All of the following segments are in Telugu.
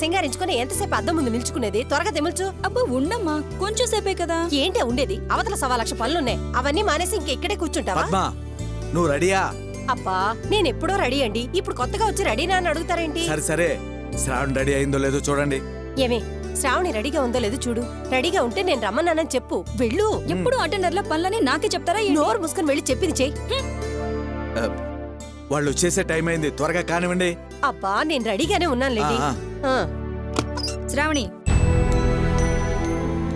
సింగారించుకుని ఎంతసేపు అద్దం ముందు నిల్చుకునేది? త్వరగా తెమిల్చు. అబ్బా ఉండమ్మా, కొంచెం సేపే కదా. ఏంటి ఉండేది? అవతల 1,00,000 పనులున్నాయి. అవన్నీ మానేసి ఇంకెక్కడే కూర్చుంటావా? పద్మా, నువ్వు రెడీయా? అబ్బా నేనెప్పుడో రెడీ అండి. ఇప్పుడు కొత్తగా వచ్చి రెడీనా అని అడుగుతారేంటి? సరే సరే, శ్రావణ్ రెడీ అయిందో లేదో చూడండి. ఏమే, శ్రావణి రెడీగా ఉందో లేదో చూడు. రెడీగా ఉంటే నేను రమ్మన్నానని చెప్పు. వెళ్ళు. ఎప్పుడు అటెండర్ల పనులని నాకే చెప్తారా? నోరు మూసుకుని వెళ్ళి చెప్పింది చెయ్యి. వాళ్ళు వచ్చేసే టైం అయింది, త్వరగా కానివ్వండి. అబ్బా నేను రెడీగానే ఉన్నానులేండి. ఆ. శ్రావణి,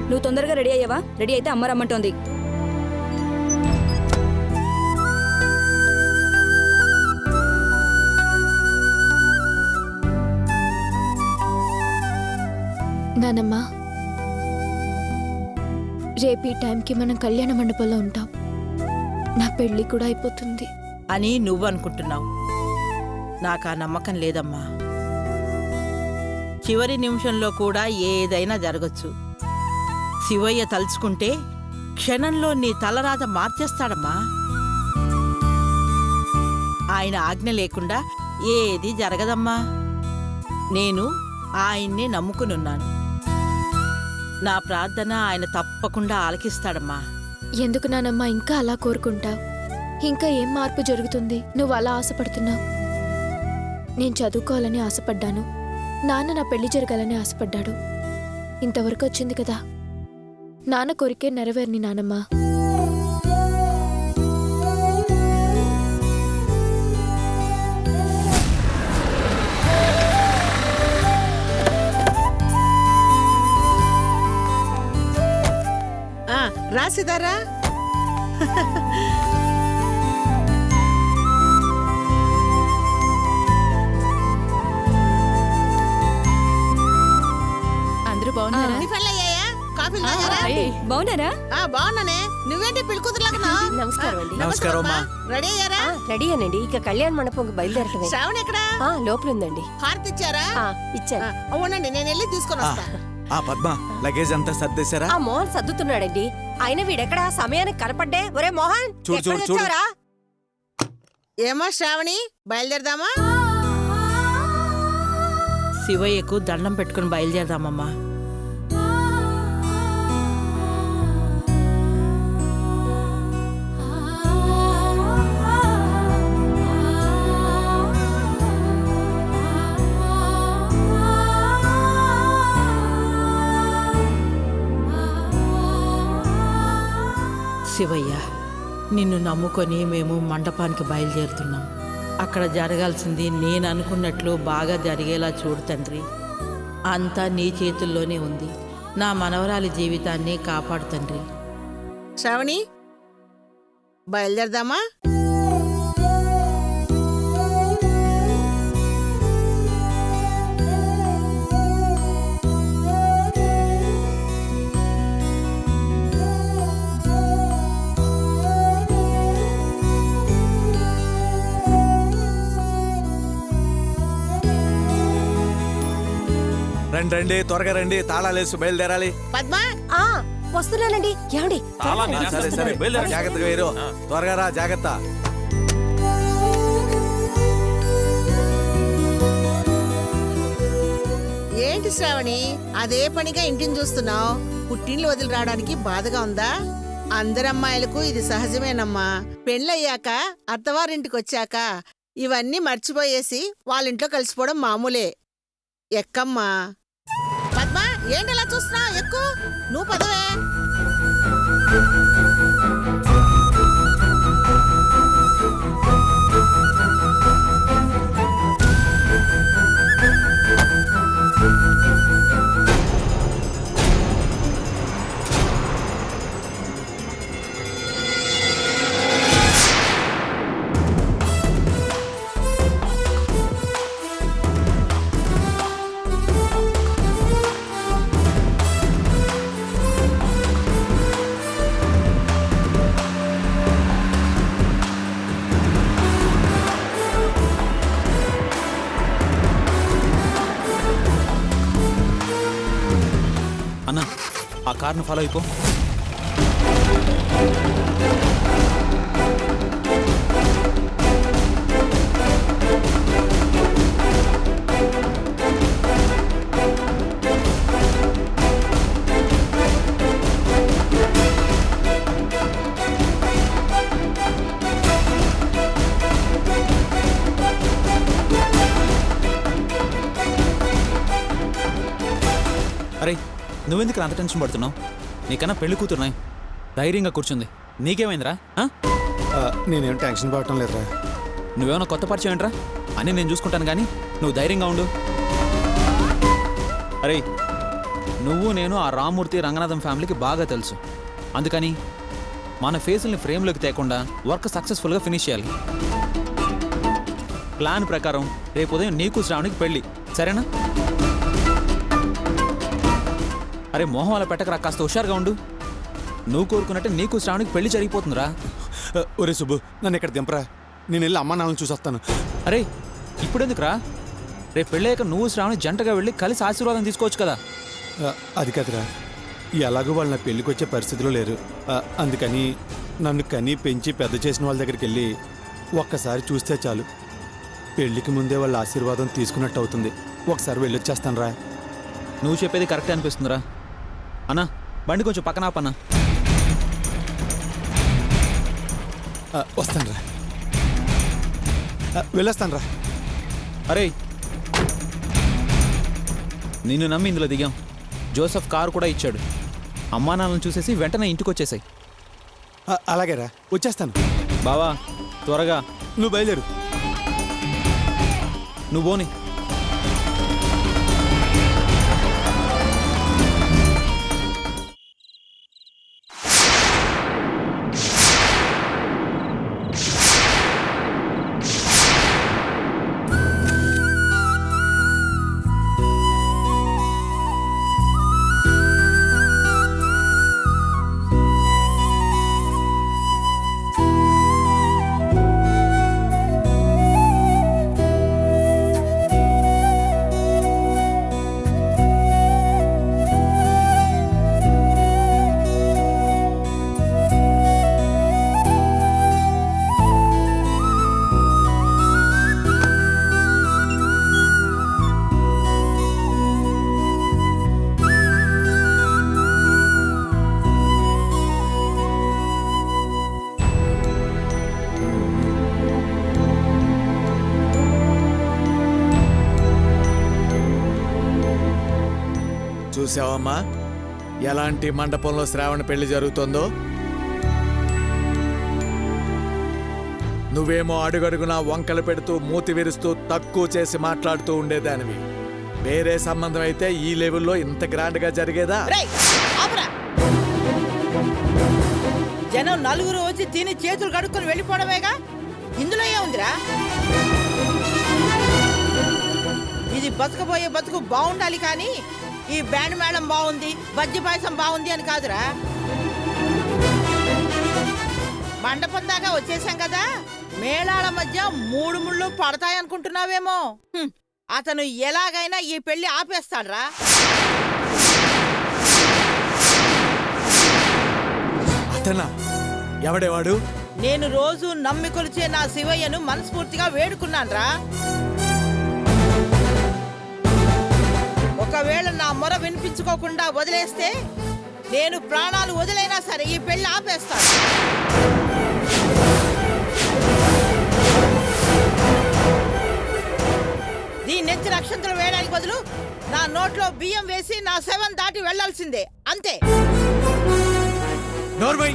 నువ్వు తొందరగా రెడీ అయ్యావా? రెడీ అయితే అమ్మ రమ్మంటోంది. నానమ్మా, రేపు ఈ టైంకి మనం కళ్యాణ మండపంలో ఉంటాం. నా పెళ్లి కూడా అయిపోతుంది అని నువ్వు అనుకుంటున్నావు. నాకు ఆ నమ్మకం లేదమ్మా. చివరి నిమిషంలో కూడా ఏదైనా జరగచ్చు. శివయ్య తలుచుకుంటే క్షణంలో నీ తలరాత మార్చేస్తాడమ్మా. ఆయన ఆజ్ఞ లేకుండా ఏది జరగదమ్మా. నేను ఆయన్నే నమ్ముకునున్నాను. నా ప్రార్థన ఆయన తప్పకుండా ఆలకిస్తాడమ్మా. ఎందుకు నానమ్మా ఇంకా అలా కోరుకుంటావు? ఇంకా ఏం మార్పు జరుగుతుంది? నువ్వు అలా ఆశపడుతున్నావు. నేను చదువుకోవాలని ఆశపడ్డాను, నాన్న నా పెళ్లి జరగాలని ఆశపడ్డాడు. ఇంతవరకు వచ్చింది కదా, నాన్న కోరికే నెరవేర్ని నానమ్మా. రాసిదారా? అందరూ బాగున్నారా? బాగున్నారా? బాగున్నానే. నువ్వేంటి పిలుకుతులాగా? నమస్కారం అండి. నమస్కారం అమ్మా. రెడీ అయ్యారా? రెడీయేనండి. ఇక కళ్యాణ మండపంకి బయలుదేరటమే. శ్రావణ్ ఎక్కడా? లోపల ఉందండి. హారతి ఇచ్చారా? ఇచ్చాను. అవునండి, నేను వెళ్ళి తీసుకొని వస్తా. పద్మ, లగేజ్ అంతా సర్దేశారా? ఆ మోహన్ సర్దుతున్నాడండి. ఆయన వీడెక్కడా సమయానికి కనపడ్డే. ఒరే మోహన్, చూడు, చూడు, చూడు. వచ్చావరా? ఏమా శ్రావణి, బయలుదేరదామా? శివయ్యకు దండం పెట్టుకుని బయలుదేరదామమ్మా. శివయ్య, నిన్ను నమ్ముకొని మేము మండపానికి బయలుదేరుతున్నాం. అక్కడ జరగాల్సింది నేను అనుకున్నట్లు బాగా జరిగేలా చూడు తండ్రి. అంతా నీ చేతుల్లోనే ఉంది. నా మనవరాలి జీవితాన్ని కాపాడు తండ్రి. శ్రావణి, బయలుదేరదామా? రండి రండి, త్వరగా రండి, తాళాలేసి బయలుదేరాలి. పద్మా, వస్తున్నానండి. ఏమండి? సరే సరే, జాగ్రత్తగా వేరు. త్వరగా రా, జాగ్రత్త. ఏంటి శ్రావణి అదే పనిగా ఇంటిని చూస్తున్నావు? పుట్టిండ్లు వదిలి రావడానికి బాధగా ఉందా? అందరమ్మాయిలకు ఇది సహజమేనమ్మా. పెళ్ళయ్యాక అత్తవారింటికి వచ్చాక ఇవన్నీ మర్చిపోయేసి వాళ్ళింట్లో కలిసిపోవడం మామూలే. ఎక్కమ్మా. పద్మా, ఏంటలా చూస్తున్నావు? ఎక్కు, నువ్వు పదవే. అన్నా, ఆ కార్ను ఫాలో అయిపో. నువ్వెందుకు అంత టెన్షన్ పడుతున్నావు? నీకన్నా పెళ్లి కూతురున్నాయి, ధైర్యంగా కూర్చుంది. నీకేమైందిరా? నేనేం టెన్షన్ పడటం లేదురా. నువ్వేమన్నా కొత్త పరిచయం ఏంట్రా? అని నేను చూసుకుంటాను కానీ నువ్వు ధైర్యంగా ఉండు. అరే, నువ్వు నేను ఆ రామ్మూర్తి రంగనాథం ఫ్యామిలీకి బాగా తెలుసు. అందుకని మన ఫేసుల్ని ఫ్రేమ్లోకి తేకుండా వర్క్ సక్సెస్ఫుల్గా ఫినిష్ చేయాలి. ప్లాన్ ప్రకారం రేపు ఉదయం నీకు శ్రావణికి పెళ్ళి, సరేనా? అరే మొహం అలా పెట్టకరా, కాస్త హుషారుగా ఉండు. నువ్వు కోరుకున్నట్టే నీకు శ్రావణికి పెళ్లి జరిగిపోతుందిరా. ఒరే సుబ్బు, నన్ను ఇక్కడ దింపరా. నేను వెళ్ళి అమ్మా నాన్నని చూసి వస్తాను. అరే ఇప్పుడెందుకురా? రేపు పెళ్ళాక నువ్వు శ్రావణి జంటగా వెళ్ళి కలిసి ఆశీర్వాదం తీసుకోవచ్చు కదా. అది కదరా, ఎలాగో వాళ్ళు నా పెళ్ళికి వచ్చే పరిస్థితిలో లేరు. అందుకని నన్ను కని పెంచి పెద్ద చేసిన వాళ్ళ దగ్గరికి వెళ్ళి ఒక్కసారి చూస్తే చాలు. పెళ్ళికి ముందే వాళ్ళ ఆశీర్వాదం తీసుకున్నట్టు అవుతుంది. ఒకసారి వెళ్ళొచ్చేస్తాను రా. నువ్వు చెప్పేది కరెక్టే అనిపిస్తుందిరా. అన్నా బండి కొంచెం పక్కన ఆపన్నా. వస్తాను రా, వెళ్ళొస్తాను రా. అరే నిన్ను నమ్మి ఇందులో దిగాం. జోసెఫ్ కారు కూడా ఇచ్చాడు. అమ్మా నాన్నలను చూసేసి వెంటనే ఇంటికి వచ్చేసాయి. అలాగే రా, వచ్చేస్తాను. బావా త్వరగా. నువ్వు బయలుదేరు. నువ్వు పోని. చూసావమ్మా ఎలాంటి మండపంలో శ్రావణ పెళ్లి జరుగుతుందో? నువ్వేమో అడుగడుగునా వంకలు పెడుతూ మూతి విరుస్తూ తక్కువ చేసి మాట్లాడుతూ ఉండేదానివి. వేరే సంబంధం అయితే ఈ లెవెల్లో ఇంత గ్రాండ్గా జరిగేదా? జనం నలుగురు వచ్చి తిని చేతులు కడుక్కొని వెళ్ళిపోవడమేగా, ఇందులో ఏముందిరా? ఇది బతకబోయే బతుకు బాగుండాలి కానీ ఈ బ్యాండ్ మేళం బాగుంది, బజ్జి పాయసం బాగుంది అని కాదురా. మండపం దాకా వచ్చేసాం కదా, మేళాల మధ్య మూడు ముళ్ళు పడతాయనుకుంటున్నావేమో. అతను ఎలాగైనా ఈ పెళ్లి ఆపేస్తాడ్రా. అతనా? ఎవడేవాడు? నేను రోజు నమ్మి కొలిచే నా శివయ్యను మనస్ఫూర్తిగా వేడుకున్నాన్రా. ఒకవేళ నా మొర వినిపించుకోకుండా వదిలేస్తే నేను ప్రాణాలు వదిలైనా సరే ఈ పెళ్లి ఆపేస్తాను. దీన్నెత్తి అక్షంతలు వేయడానికి బదులు నా నోట్లో బియ్యం వేసి నా శవం దాటి వెళ్లాల్సిందే, అంతే. నోర్మై,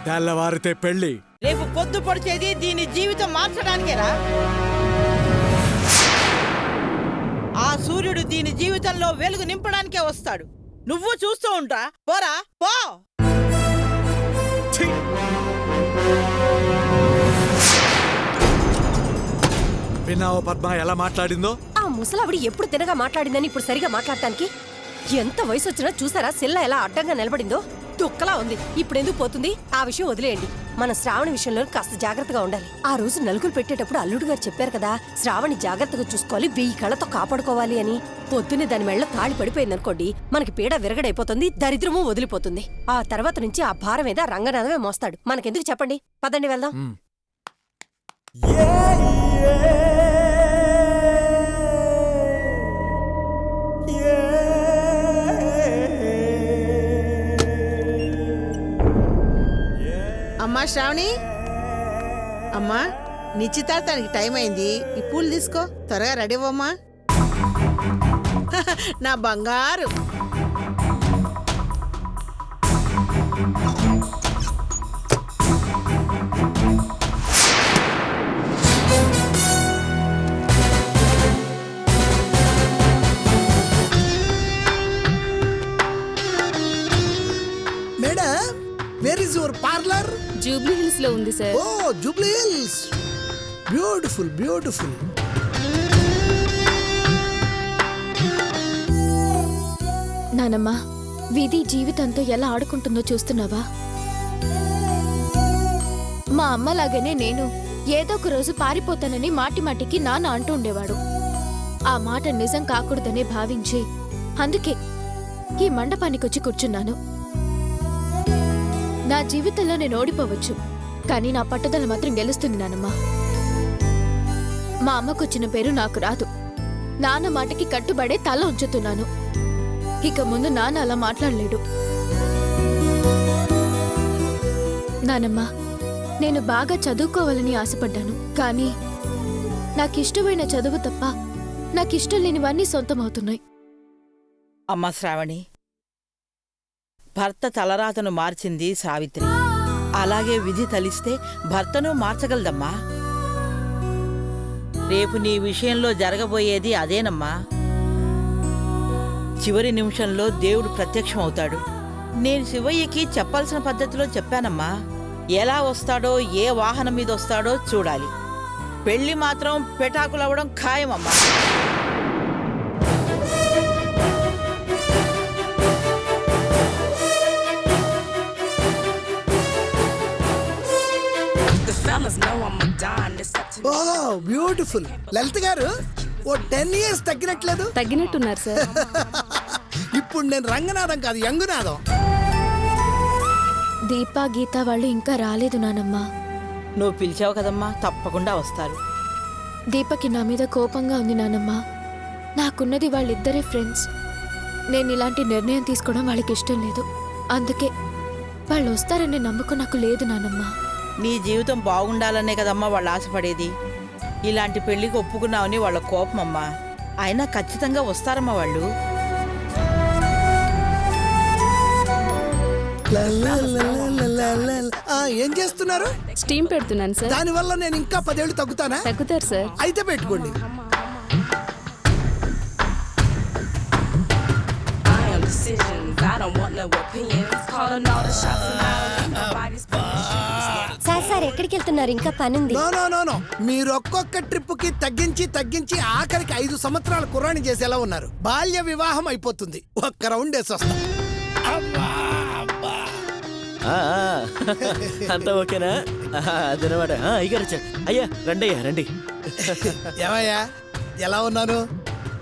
తెల్లవారితే పెళ్లి. రేపు పొద్దు పొడిచేది దీని జీవితం మార్చడానికేరా. ఆ సూర్యుడు దీని జీవితంలో వెలుగు నింపడానికే వస్తాడు. నువ్వు చూస్తూ ఉంటా. పోరా పో. విన్నావో పద్మ ఎలా మాట్లాడిందో? ఆ ముసలావిడి ఎప్పుడు తినగా మాట్లాడిందని ఇప్పుడు సరిగా మాట్లాడటానికి ఎంత వయసు వచ్చినా చూసారా సిల్ల ఎలా అడ్డంగా నిలబడిందో? దుక్కలా ఉంది. ఇప్పుడు ఎందుకు పోతుంది? ఆ విషయం వదిలేయండి. మన శ్రావణి విషయంలో కాస్త జాగ్రత్తగా ఉండాలి. ఆ రోజు నలుగురు పెట్టేటప్పుడు అల్లుడు గారు చెప్పారు కదా, శ్రావణి జాగ్రత్తగా చూసుకోవాలి, 1000 కళ్ళతో కాపాడుకోవాలి అని. పొద్దున్నే దాని మెళ్ళ తాళి పడిపోయిందనుకోండి, మనకి పీడ విరగడైపోతుంది, దరిద్రము వదిలిపోతుంది. ఆ తర్వాత నుంచి ఆ భారం మీద రంగనాథమే మోస్తాడు. మనకెందుకు చెప్పండి, పదండి వెళ్దాం. అమ్మా శ్రావణి, అమ్మా నిశ్చితార్థానికి టైం అయింది. ఈ పూలు తీసుకో, త్వరగా రెడీ అవ్వమ్మా. నా బంగారు. Madam, where is your parlour? Jubilee hills లో ఉంది సార్. ఓ, జూబ్లీ హిల్స్. Beautiful beautiful. నానమ్మ, విధి జీవితంతో ఎలా ఆడుకుంటుందో చూస్తున్నావా? మా అమ్మలాగానే నేను ఏదో ఒక రోజు పారిపోతానని మాటి మాటికి నాన్న అంటూ ఉండేవాడు. ఆ మాట నిజం కాకూడదనే భావించి అందుకే ఈ మండపానికొచ్చి కూర్చున్నాను. నా జీవితంలో నేను ఓడిపోవచ్చు, కానీ నా పట్టుదల మాత్రం గెలుస్తుంది నానమ్మ. మా అమ్మకొచ్చిన పేరు నాకు రాదు. నాన్న మాటకి కట్టుబడే తల ఉంచుతున్నాను. ఇక ముందు నాన్న అలా మాట్లాడలేడు. నానమ్మ, నేను బాగా చదువుకోవాలని ఆశపడ్డాను, కానీ నాకిష్టమైన చదువు తప్ప నాకిష్టం లేనివన్నీ సొంతమవుతున్నాయి. అమ్మ శ్రావణి, భర్త తలరాతను మార్చింది సావిత్రి. అలాగే విధి తలిస్తే భర్తను మార్చగలదమ్మా. రేపు నీ విషయంలో జరగబోయేది అదేనమ్మా. చివరి నిమిషంలో దేవుడు ప్రత్యక్షమవుతాడు. నేను శివయ్యకి చెప్పాల్సిన పద్ధతిలో చెప్పానమ్మా. ఎలా వస్తాడో, ఏ వాహనం మీద వస్తాడో చూడాలి. పెళ్లి మాత్రం పెటాకులవ్వడం ఖాయమమ్మా. ఓ, బ్యూటిఫుల్. లలిత గారు, ఓ 10 years తగ్గినట్లేదు. తగ్గినట్టున్నారు సార్. ఇప్పుడు నేను రంగనాథం కాదు, యంగునాథం. దీపా, గీత వాళ్ళు ఇంకా రాలేదు నానమ్మ. నువ్వు పిలిచావు కదమ్మా, తప్పకుండా వస్తారు. దీపకి నా మీద కోపంగా ఉంది నానమ్మ. నాకున్నది వాళ్ళిద్దరే ఫ్రెండ్స్. నేను ఇలాంటి నిర్ణయం తీసుకోవడం వాళ్ళకి ఇష్టం లేదు. అందుకే వాళ్ళు వస్తారనే నమ్మకం నాకు లేదు నానమ్మ. నీ జీవితం బాగుండాలనే కదమ్మా వాళ్ళు ఆశపడేది. ఇలాంటి పెళ్లికి ఒప్పుకున్నావని వాళ్ళ కోపమమ్మా. అయినా ఖచ్చితంగా వస్తారమ్మా వాళ్ళు. ఏం చేస్తున్నారు? స్టీమ్ పెడుతున్నాను సార్. దానివల్ల నేను ఇంకా 10 ఏళ్ళు తగ్గుతానా? తగ్గుతారు సార్. అయితే పెట్టుకోండి. సార్ ఎక్కడికి వెళ్తున్నారు? ఇంకా పనుంది. నో నో నో నో, మీరు ఒక్కొక్క ట్రిప్ కి తగ్గించి ఆఖరికి 5 సంవత్సరాల కుర్రాన్ని చేసేలా ఉన్నారు. బాల్య వివాహం అయిపోతుంది. ఒక్క రౌండ్ వేసి వస్తాం. అంతా ఓకేనా? అదనమాట. అయ్యారు వచ్చాడు. అయ్యా రండి, అయ్యా రండి. ఏమయ్యా, ఎలా ఉన్నాను?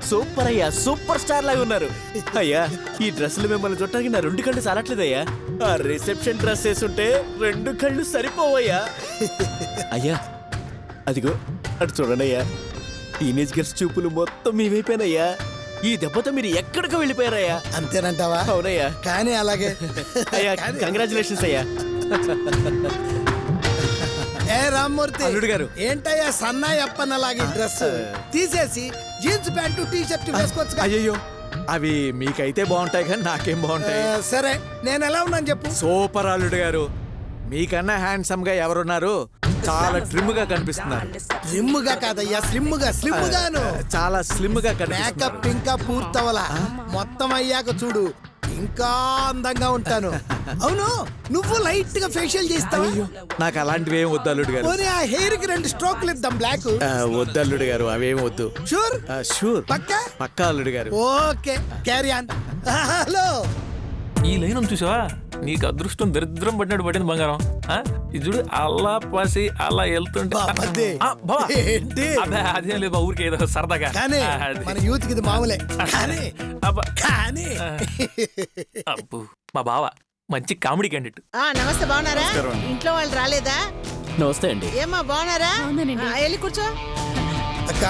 సూపర్ అయ్యా, సూపర్ స్టార్ లాగా ఉన్నారు. అయ్యా, ఈ డ్రెస్సులు మిమ్మల్ని చుట్టానికి నా 2 కళ్ళు సాలట్లేదయ్యా. ఆ రిసెప్షన్ డ్రెస్ వేసుంటే 2 కళ్ళు సరిపోవయ్యా. అయ్యా అదిగో అటు చూడండి అయ్యా, టీనేజ్ గర్ల్స్ చూపులు మొత్తం మీవైపోయినయ్యా. ఈ దెబ్బతో మీరు ఎక్కడికి వెళ్ళిపోయారయ్యా. అంతేనంటావా? అవునయ్యా. కానీ అలాగే. అయ్యా కంగ్రాచులేషన్స్ అయ్యా. ఏ రామ్మూర్తి అల్లుడు గారు, ఏంటయ్యా సన్నాయి అప్పన్నలాగే డ్రెస్ తీసేసి జీన్స్ ప్యాంటు టీ షర్ట్ వేసుకోవచ్చు. అయ్యో, అవి మీకైతే బాగుంటాయి కానీ నాకేం బాగుంటాయి. సరే, నేను ఎలా ఉన్నాను చెప్పు. సూపర్ అల్లుడు గారు, మీకన్నా హ్యాండ్సమ్ గా ఎవరున్నారు? చాలా ట్రిమ్ గా కనిపిస్తున్నారు. స్లిమ్ గా కాదయ్యా, స్లిమ్ గాను. చాలా స్లిమ్ గా మేకప్ కనిపిస్తున్నారు. ఇంకా పూర్తవలా, మొత్తం అయ్యాక చూడు ఇంకా అందంగా ఉంటాను. అవును, నువ్వు లైట్ గా ఫేషియల్ చేస్తావా? నాకు అలాంటివి ఏం వద్దు అల్లుడు గారు. పోనీ ఆ హెయిర్ కి 2 స్ట్రోక్లు ఇద్దాం బ్లాక్. వద్దు అల్లుడు గారు, అవేం వద్దు. షూర్? షూర్, పక్కా? పక్కా అల్లుడు గారు. Okay, carry on. హలో, ఈ లైన్ చూసావా? నీకు అదృష్టం దరిద్రం పడినట్టు పడింది బంగారం. ఇది చూడు, అలా పసి అలా వెళ్తుంటే బాబద్ది. ఏంటి? అదేం లేదు, ఊరికి ఏదో సరదాగా. కానీ అది. మన యూత్ కి ఇది మామూలే. కానీ అబ్బా. కానీ అబ్బో, మా బావ మంచి కామెడీ క్యాండిడేట్. నమస్తే, బాగున్నారా? ఇంట్లో వాళ్ళు రాలేదా? నమస్తే అండి. ఏమ్మా బాగున్నారా? వెళ్ళి కూర్చో. అక్క,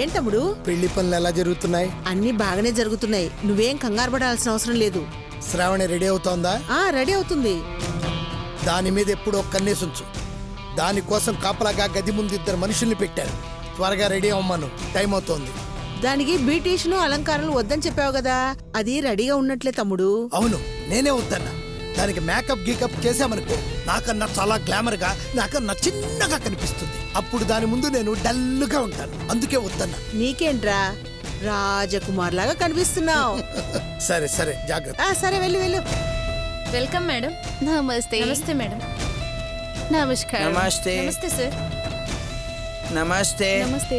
ఏంటమ్ముడు? పెళ్లి పనులు ఎలా జరుగుతున్నాయి? అన్ని బాగానే జరుగుతున్నాయి. నువ్వేం కంగారు పడాల్సిన అవసరం లేదు. శ్రావణి రెడీ అవుతోందా? రెడీ అవుతుంది. దాని మీద ఎప్పుడు కన్నేసుంచు. దానికోసం కాపలాగా గది ముందు 2 మనుషుల్ని పెట్టారు. త్వరగా రెడీ అవ్వమను, టైం అవుతోంది. దానికి బ్యూటీషియన్ అలంకారాలు వద్దని చెప్పావు కదా, అది రెడీగా ఉన్నట్లే తమ్ముడు. అవును, నేనే వద్దన్నా. దానికి మేకప్ గీకప్ చేసామనుకో నాకన్నా చాలా గ్లామర్ గా, నాకన్నా చిన్నగా కనిపిస్తుంది. అప్పుడు దాని ముందు నేను డల్లుగా ఉంటాను. అందుకే వద్దన్నా. నీకేంట్రా రాజకుమార్ లాగా కనిపిస్తున్నావు. సరే సరే, జాగ్రత్త. సరే వెళ్ళు వెళ్ళు. Welcome madam. నమస్తే. నమస్తే మేడం. నమస్కారం. నమస్తే. నమస్తే సార్. నమస్తే. నమస్తే.